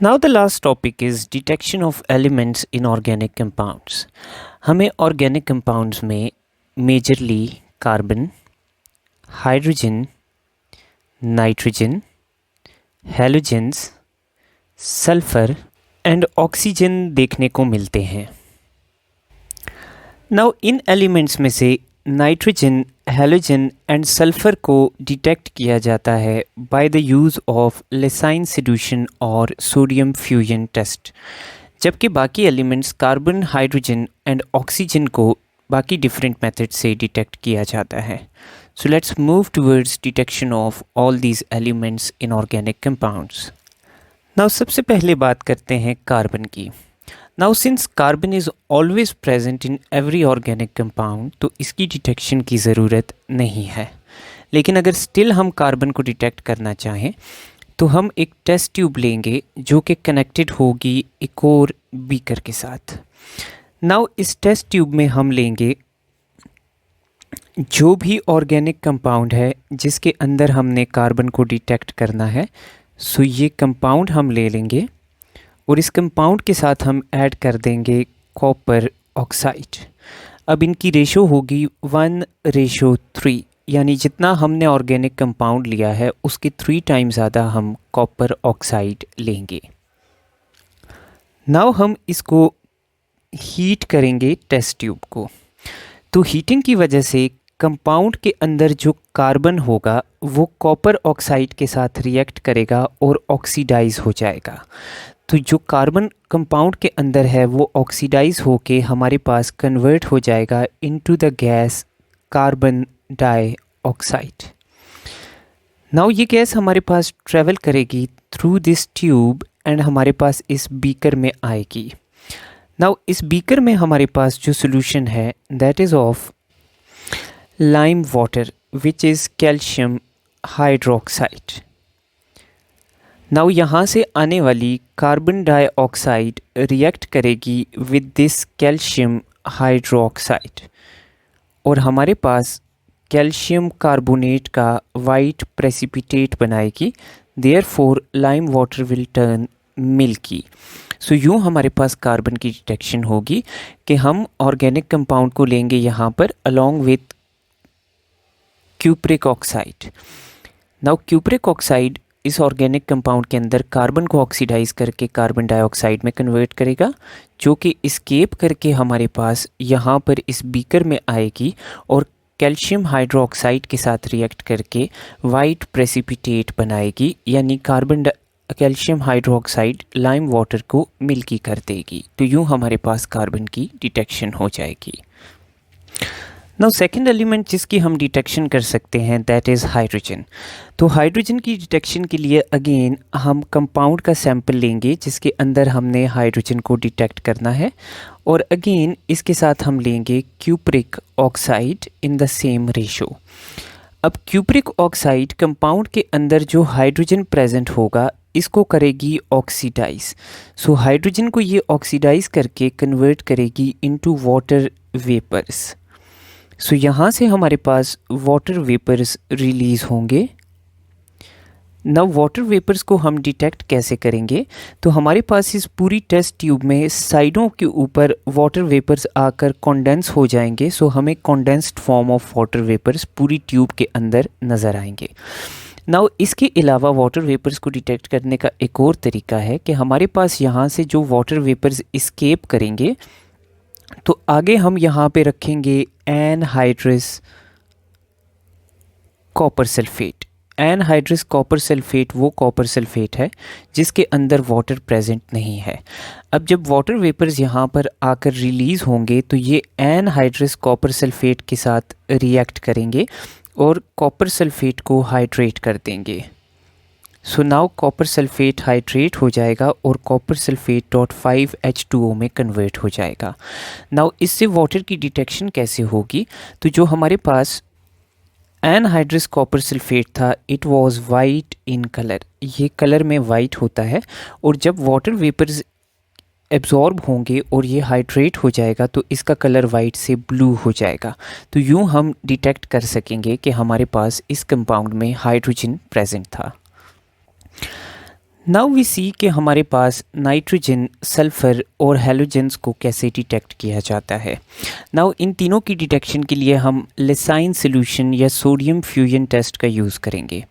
Now the last topic is detection of elements in organic compounds. हमें organic compounds में majorly carbon, hydrogen, nitrogen, halogens, sulfur and oxygen देखने को मिलते हैं. Now इन elements में से नाइट्रोजन, हैलोजन एंड सल्फ़र को डिटेक्ट किया जाता है by the use of Lassaigne solution और सोडियम फ्यूजन टेस्ट, जबकि बाकी elements carbon, hydrogen and oxygen को बाकी डिफरेंट मेथड से डिटेक्ट किया जाता है. So let's move towards detection of all these elements in organic compounds. Now सबसे पहले बात करते हैं कार्बन की. Now since carbon is always present in every organic compound, तो इसकी डिटेक्शन की ज़रूरत नहीं है. लेकिन अगर स्टिल हम कार्बन को डिटेक्ट करना चाहें तो हम एक टेस्ट ट्यूब लेंगे जो कि कनेक्टेड होगी एक और बीकर के साथ. नाउ इस टेस्ट ट्यूब में हम लेंगे जो भी ऑर्गेनिक कंपाउंड है जिसके अंदर हमने कार्बन को डिटेक्ट करना है. सो ये कंपाउंड हम ले लेंगे और इस कंपाउंड के साथ हम ऐड कर देंगे कॉपर ऑक्साइड. अब इनकी रेशो होगी 1:3, यानी जितना हमने ऑर्गेनिक कंपाउंड लिया है उसके 3 टाइम्स ज़्यादा हम कॉपर ऑक्साइड लेंगे. नाउ हम इसको हीट करेंगे टेस्ट ट्यूब को. तो हीटिंग की वजह से कंपाउंड के अंदर जो कार्बन होगा वो कॉपर ऑक्साइड के साथ रिएक्ट करेगा और ऑक्सीडाइज हो जाएगा. तो जो कार्बन कंपाउंड के अंदर है वो ऑक्सीडाइज होके हमारे पास कन्वर्ट हो जाएगा into the gas carbon dioxide. Now ये गैस हमारे पास ट्रेवल करेगी थ्रू दिस ट्यूब एंड हमारे पास इस बीकर में आएगी. नाउ इस बीकर में हमारे पास जो सोल्यूशन है that is of lime water which is calcium hydroxide. Now यहाँ से आने वाली कार्बन डाइऑक्साइड रिएक्ट करेगी विद दिस कैल्शियम हाइड्रोक्साइड और हमारे पास कैल्शियम कार्बोनेट का वाइट प्रेसिपिटेट बनाएगी. Therefore lime water will turn milky. So यूँ हमारे पास कार्बन की डिटेक्शन होगी कि हम ऑर्गेनिक कंपाउंड को लेंगे यहाँ पर along with cupric oxide. Now cupric oxide इस ऑर्गेनिक कंपाउंड के अंदर कार्बन को ऑक्सीडाइज करके कार्बन डाइऑक्साइड में कन्वर्ट करेगा, जो कि इस्केप करके हमारे पास यहाँ पर इस बीकर में आएगी और कैल्शियम हाइड्रोक्साइड के साथ रिएक्ट करके वाइट प्रेसिपिटेट बनाएगी, यानी कैल्शियम हाइड्रोक्साइड लाइम वाटर को मिल्की कर देगी. तो यूँ हमारे पास कार्बन की डिटेक्शन हो जाएगी. नाउ सेकेंड एलिमेंट जिसकी हम डिटेक्शन कर सकते हैं दैट इज़ हाइड्रोजन. तो हाइड्रोजन की डिटेक्शन के लिए अगेन हम कंपाउंड का सैंपल लेंगे जिसके अंदर हमने हाइड्रोजन को डिटेक्ट करना है और अगेन इसके साथ हम लेंगे cupric oxide in the same ratio. अब क्यूप्रिक ऑक्साइड कंपाउंड के अंदर जो हाइड्रोजन प्रेजेंट होगा इसको करेगी ऑक्सीडाइज. सो हाइड्रोजन को ये ऑक्सीडाइज करके कन्वर्ट करेगी इनटू वाटर वेपर्स. सो यहाँ से हमारे पास वाटर वेपर्स रिलीज़ होंगे. नव वाटर वेपर्स को हम डिटेक्ट कैसे करेंगे, तो हमारे पास इस पूरी टेस्ट ट्यूब में साइडों के ऊपर वाटर वेपर्स आकर कॉन्डेंस हो जाएंगे. सो हमें condensed form of water vapours पूरी ट्यूब के अंदर नज़र आएंगे. नाउ इसके अलावा वाटर वेपर्स को डिटेक्ट करने का एक और तरीका है कि हमारे पास यहाँ से जो वाटर वेपर्स इस्केप करेंगे तो आगे हम यहाँ पे रखेंगे anhydrous copper sulphate. Anhydrous copper sulphate वो कॉपर सल्फेट है जिसके अंदर वाटर प्रेजेंट नहीं है. अब जब वाटर वेपर्स यहाँ पर आकर रिलीज़ होंगे तो ये एनहाइड्रस कॉपर सल्फेट के साथ रिएक्ट करेंगे और कॉपर सल्फेट को हाइड्रेट कर देंगे. So now copper sulphate hydrate हो जाएगा और कॉपर सल्फेट .5H2O में कन्वर्ट हो जाएगा. नाउ इससे वाटर की डिटेक्शन कैसे होगी, तो जो हमारे पास एनहाइड्रस कॉपर सल्फेट था it was white in colour. ये कलर में वाइट होता है और जब वाटर वेपर्स एब्जॉर्ब होंगे और ये हाइड्रेट हो जाएगा तो इसका कलर वाइट से ब्लू हो जाएगा. तो यूँ हम डिटेक्ट कर सकेंगे कि हमारे पास इस कंपाउंड में हाइड्रोजन प्रेजेंट था. नाउ वी सी कि हमारे पास नाइट्रोजन, सल्फ़र और हैलोजेंस को कैसे डिटेक्ट किया जाता है। नाउ इन तीनों की डिटेक्शन के लिए हम लेसाइन सॉल्यूशन या सोडियम फ्यूजन टेस्ट का यूज़ करेंगे।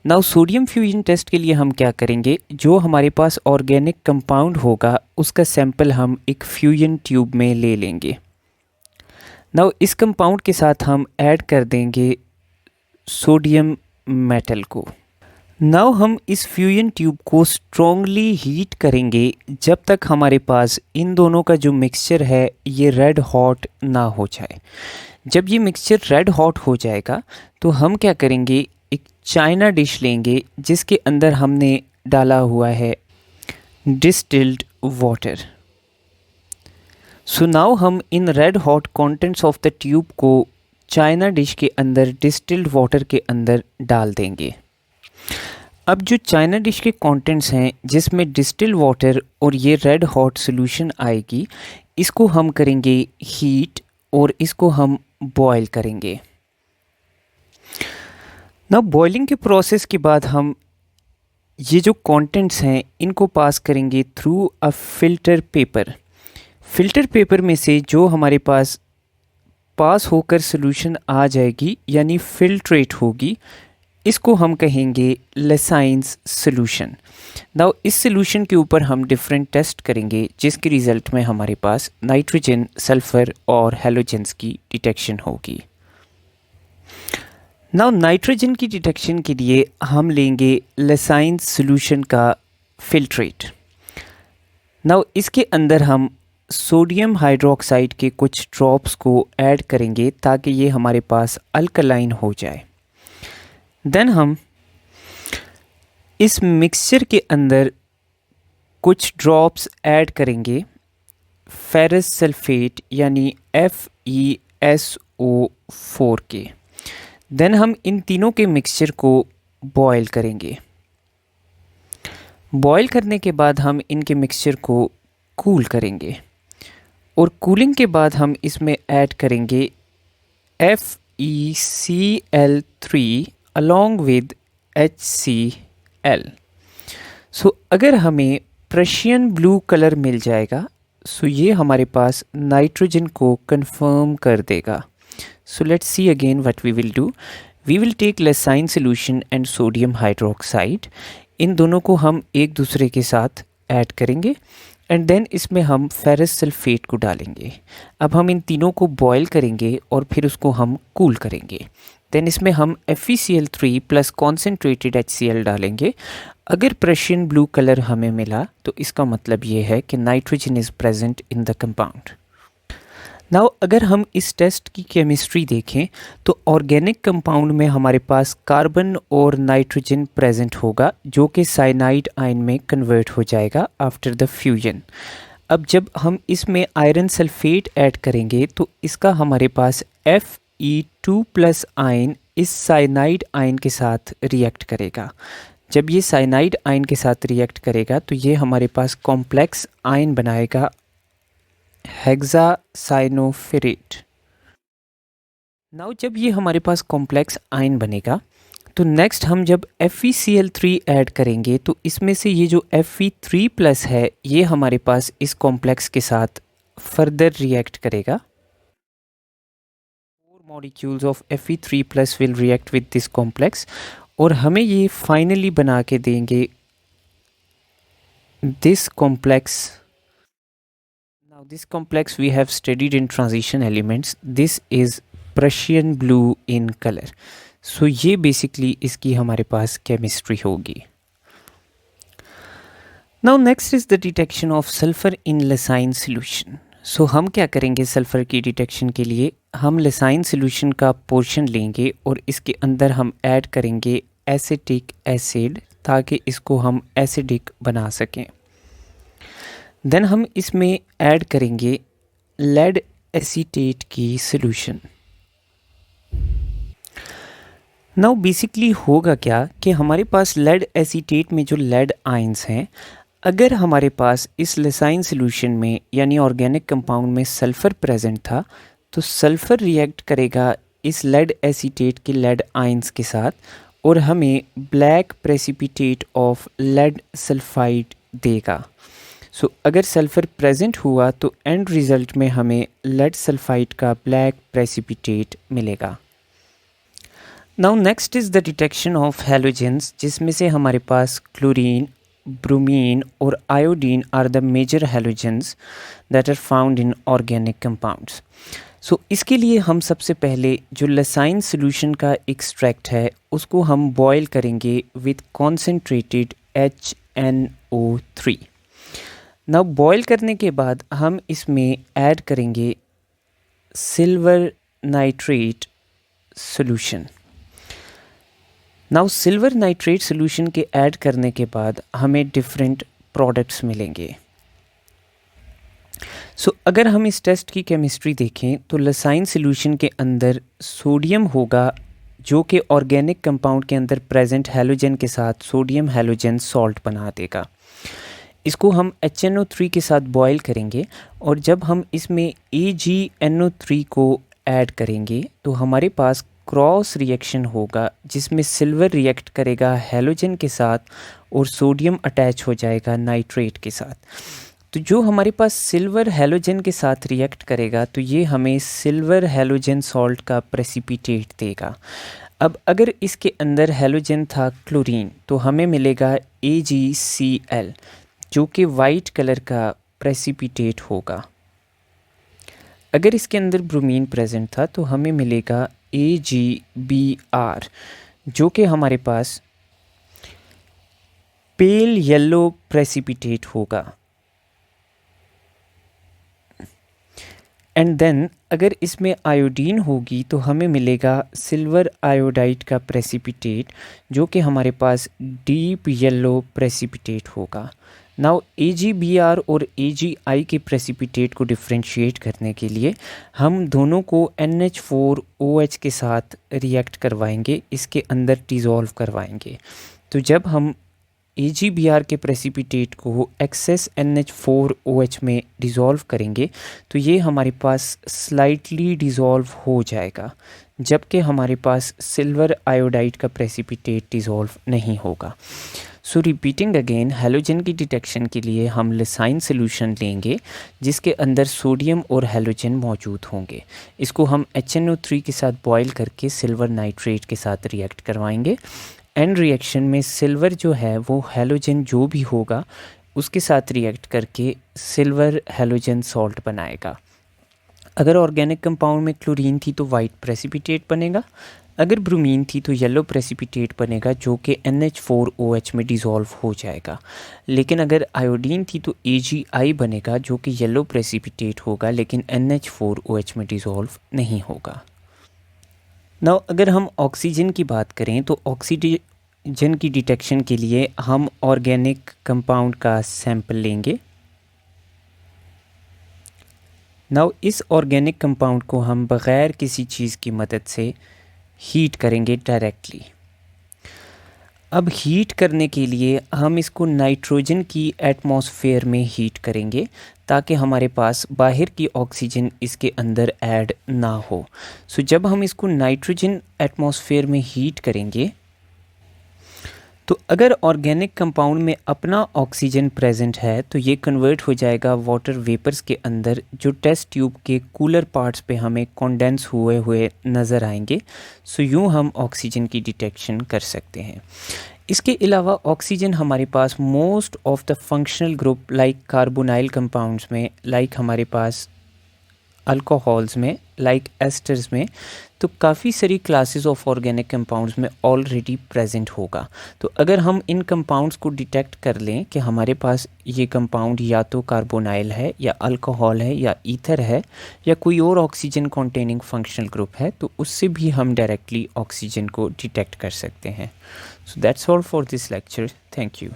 नाउ सोडियम फ्यूजन टेस्ट के लिए हम क्या करेंगे, जो हमारे पास ऑर्गेनिक कंपाउंड होगा उसका सैंपल हम एक फ्यूजन ट्यूब में ले लेंगे। नाउ इस कंपाउंड के साथ हम ऐड कर देंगे सोडियम मेटल को। नाउ हम इस फ्यूजन ट्यूब को स्ट्रॉन्गली हीट करेंगे जब तक हमारे पास इन दोनों का जो मिक्सचर है ये रेड हॉट ना हो जाए। जब ये मिक्सचर रेड हॉट हो जाएगा तो हम क्या करेंगे, एक चाइना डिश लेंगे जिसके अंदर हमने डाला हुआ है डिस्टिल्ड वाटर। सो नाउ हम in red hot contents of the tube को चाइना डिश के अंदर डिस्टिल्ड वाटर के अंदर डाल देंगे। अब जो चाइना डिश के कंटेंट्स हैं जिसमें डिस्टिल वाटर और ये रेड हॉट सॉल्यूशन आएगी, इसको हम करेंगे हीट और इसको हम बॉयल करेंगे। ना बॉइलिंग के प्रोसेस के बाद हम ये जो कंटेंट्स हैं इनको पास करेंगे through a filter paper. Filter paper में से जो हमारे पास होकर सॉल्यूशन आ जाएगी यानी फिल्ट्रेट होगी, इसको हम कहेंगे लेसाइंस सॉल्यूशन। नाउ इस सॉल्यूशन के ऊपर हम डिफरेंट टेस्ट करेंगे जिसके रिज़ल्ट में हमारे पास नाइट्रोजन, सल्फ़र और हैलोजेंस की डिटेक्शन होगी। नाउ नाइट्रोजन की डिटेक्शन के लिए हम लेंगे लेसाइंस सॉल्यूशन का फिल्ट्रेट। नाउ इसके अंदर हम सोडियम हाइड्रोक्साइड के कुछ ड्रॉप्स को ऐड करेंगे ताकि ये हमारे पास अल्कलाइन हो जाए। देन हम इस मिक्सचर के अंदर कुछ ड्रॉप्स ऐड करेंगे फेरस सल्फेट यानी FeSO4 के। देन हम इन तीनों के मिक्सचर को बॉयल करेंगे। बॉयल करने के बाद हम इनके मिक्सचर को कूल करेंगे और कूलिंग के बाद हम इसमें ऐड करेंगे FeCl3 along with HCl। सो अगर हमें प्रशियन ब्लू कलर मिल जाएगा सो ये हमारे पास नाइट्रोजन को कंफर्म कर देगा। So let's see again what we will do. We will take Lassaigne solution and sodium hydroxide, इन दोनों को हम एक दूसरे के साथ ऐड करेंगे एंड देन इसमें हम फेरस सल्फेट को डालेंगे। अब हम इन तीनों को बॉयल करेंगे और फिर उसको हम कूल करेंगे। देन इसमें हम FeCl3 प्लस कॉन्सेंट्रेटेड HCl डालेंगे। अगर प्रशियन ब्लू कलर हमें मिला तो इसका मतलब ये है कि nitrogen is present in the compound. Now अगर हम इस टेस्ट की केमिस्ट्री देखें तो ऑर्गेनिक कंपाउंड में हमारे पास कार्बन और नाइट्रोजन प्रेजेंट होगा जो कि साइनाइड आयन में कन्वर्ट हो जाएगा आफ्टर द फ्यूजन। अब जब हम इसमें आयरन सल्फेट ऐड करेंगे तो इसका हमारे पास Fe2 प्लस आयन इस साइनाइड आयन के साथ रिएक्ट करेगा। जब ये साइनाइड आयन के साथ रिएक्ट करेगा तो ये हमारे पास कॉम्प्लेक्स आयन बनाएगा हेक्सासाइनोफेरेट। नाउ जब ये हमारे पास कॉम्प्लेक्स आयन बनेगा तो नेक्स्ट हम जब FeCl3 ऐड करेंगे तो इसमें से ये जो Fe3 प्लस है ये हमारे पास इस कॉम्प्लेक्स के साथ फर्दर रिएक्ट करेगा। 4 molecules of Fe3 plus will react with this complex और हमें ये फाइनली बना के देंगे this complex. Now this complex we have studied in transition elements. This is Prussian blue in color. So ये basically इसकी हमारे पास chemistry होगी। Now next is the detection of sulfur in Lysine solution. So हम क्या करेंगे sulphur की detection के लिए, हम Lysine solution का पोर्शन लेंगे और इसके अंदर हम ऐड करेंगे एसिटिक एसिड ताकि इसको हम एसिडिक बना सकें। देन हम इसमें ऐड करेंगे लेड एसीटेट की सॉल्यूशन। नाउ बेसिकली होगा क्या कि हमारे पास लेड एसीटेट में जो लेड आयंस हैं, अगर हमारे पास इस लेसाइन सॉल्यूशन में यानी ऑर्गेनिक कंपाउंड में सल्फ़र प्रेजेंट था तो सल्फ़र रिएक्ट करेगा इस लेड एसीटेट के लेड आयंस के साथ और हमें black precipitate of lead sulphide देगा। सो अगर सल्फ़र प्रेजेंट हुआ तो एंड रिज़ल्ट में हमें लेड सल्फाइड का ब्लैक प्रेसिपिटेट मिलेगा। Now next is the detection of halogens, जिसमें से हमारे पास क्लोरीन, ब्रोमीन और iodine are the major halogens that are found in organic compounds. So इसके लिए हम सबसे पहले जो लसाइन सोल्यूशन का एक्सट्रैक्ट है उसको हम बॉयल करेंगे with concentrated HNO3। Now boil करने के बाद हम इसमें ऐड करेंगे silver nitrate solution. Now silver nitrate solution के ऐड करने के बाद हमें डिफरेंट प्रोडक्ट्स मिलेंगे। सो अगर हम इस टेस्ट की केमिस्ट्री देखें तो लसाइन सॉल्यूशन के अंदर सोडियम होगा जो कि ऑर्गेनिक कंपाउंड के अंदर प्रेजेंट हैलोजन के साथ सोडियम हैलोजन सॉल्ट बना देगा। इसको हम HNO3 के साथ बॉयल करेंगे और जब हम इसमें AgNO3 को ऐड करेंगे तो हमारे पास क्रॉस रिएक्शन होगा जिसमें सिल्वर रिएक्ट करेगा हैलोजन के साथ और सोडियम अटैच हो जाएगा नाइट्रेट के साथ। तो जो हमारे पास सिल्वर हैलोजन के साथ रिएक्ट करेगा तो ये हमें सिल्वर हैलोजन सॉल्ट का प्रेसिपिटेट देगा। अब अगर इसके अंदर हैलोजन था क्लोरीन तो हमें मिलेगा AgCl जो कि वाइट कलर का प्रेसिपिटेट होगा। अगर इसके अंदर ब्रोमीन प्रेजेंट था तो हमें मिलेगा AgBr जो कि हमारे पास पेल येलो प्रेसिपिटेट होगा। एंड देन अगर इसमें आयोडीन होगी तो हमें मिलेगा सिल्वर आयोडाइड का प्रेसिपिटेट जो कि हमारे पास डीप येलो प्रेसिपिटेट होगा। नाउ AgBr और Agi के प्रेसिपिटेट को डिफ्रेंशिएट करने के लिए हम दोनों को NH4OH के साथ रिएक्ट करवाएंगे, इसके अंदर डिज़ोल्व करवाएंगे। तो जब हम AgBr के प्रेसिपिटेट को एक्सेस NH4OH में डिज़ोल्व करेंगे तो ये हमारे पास स्लाइटली डिज़ोल्व हो जाएगा, जबकि हमारे पास सिल्वर आयोडाइड का प्रेसिपिटेट डिज़ोल्व नहीं होगा। सो रिपीटिंग अगेन, हैलोजन की डिटेक्शन के लिए हम लसाइन सोल्यूशन लेंगे जिसके अंदर सोडियम और हैलोजन मौजूद होंगे। इसको हम HNO3 के साथ बॉयल करके सिल्वर नाइट्रेट के साथ रिएक्ट करवाएंगे। एंड रिएक्शन में सिल्वर जो है वो हैलोजन जो भी होगा उसके साथ रिएक्ट करके सिल्वर हैलोजन सॉल्ट बनाएगा। अगर ऑर्गेनिक कंपाउंड में क्लोरीन थी तो वाइट प्रेसिपिटेट बनेगा, अगर ब्रोमीन थी तो येलो प्रेसिपिटेट बनेगा जो कि NH4OH में डिज़ोल्व हो जाएगा। लेकिन अगर आयोडीन थी तो AgI बनेगा जो कि येलो प्रेसिपिटेट होगा लेकिन NH4OH में डिज़ोल्व नहीं होगा। नाउ अगर हम ऑक्सीजन की बात करें तो ऑक्सीजन की डिटेक्शन के लिए हम ऑर्गेनिक कंपाउंड का सैंपल लेंगे। नाउ इस ऑर्गेनिक कंपाउंड को हम बग़ैर किसी चीज़ की मदद से हीट करेंगे डायरेक्टली। अब हीट करने के लिए हम इसको नाइट्रोजन की एटमॉस्फेयर में हीट करेंगे ताकि हमारे पास बाहर की ऑक्सीजन इसके अंदर ऐड ना हो। सो जब हम इसको नाइट्रोजन एटमॉस्फेयर में हीट करेंगे तो अगर ऑर्गेनिक कंपाउंड में अपना ऑक्सीजन प्रेजेंट है तो ये कन्वर्ट हो जाएगा वाटर वेपर्स के अंदर जो टेस्ट ट्यूब के कूलर पार्ट्स पे हमें कंडेंस हुए हुए नज़र आएंगे। सो यूँ हम ऑक्सीजन की डिटेक्शन कर सकते हैं। इसके अलावा ऑक्सीजन हमारे पास most of the functional group like carbonyl compounds में, लाइक हमारे पास अल्कोहल्स में, लाइक एस्टर्स में, तो काफ़ी सारी क्लासेस ऑफ ऑर्गेनिक कंपाउंड्स में ऑलरेडी प्रेजेंट होगा। तो अगर हम इन कंपाउंड्स को डिटेक्ट कर लें कि हमारे पास ये कंपाउंड या तो कार्बोनाइल है या अल्कोहल है या ईथर है या कोई और ऑक्सीजन कंटेनिंग फंक्शनल ग्रुप है तो उससे भी हम डायरेक्टली ऑक्सीजन को डिटेक्ट कर सकते हैं। So that's all for this lecture. Thank you.